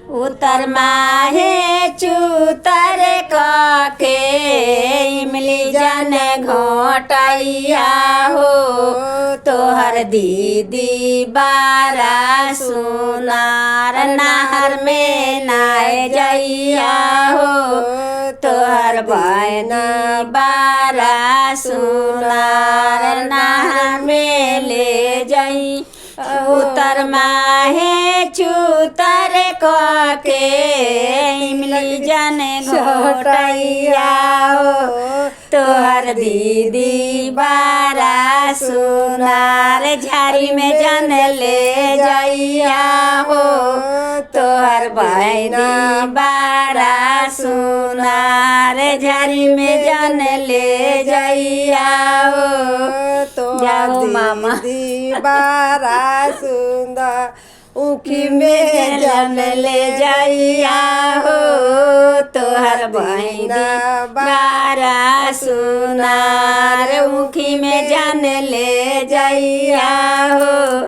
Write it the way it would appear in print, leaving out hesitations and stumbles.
उतर माहे चूतर के इमली जन घोटैया हो तोहर दीदी बारा सुनार नहर में नाय जइया हो तोहर बहनी बारा सुनार नहर में ले जई उतर माहे चूतर के इमली जन घोटैया हो तोहर दीदी बारा सुनार झाड़ी में जन ले जइया हो तोहर बहनी बारा सुनार झाड़ी में जन ले जइया हो जाओ मामा बारा सुंदर उखी में जन ले जइया हो तोहर बहनी बारा सुनार उखी में जन ले जइया हो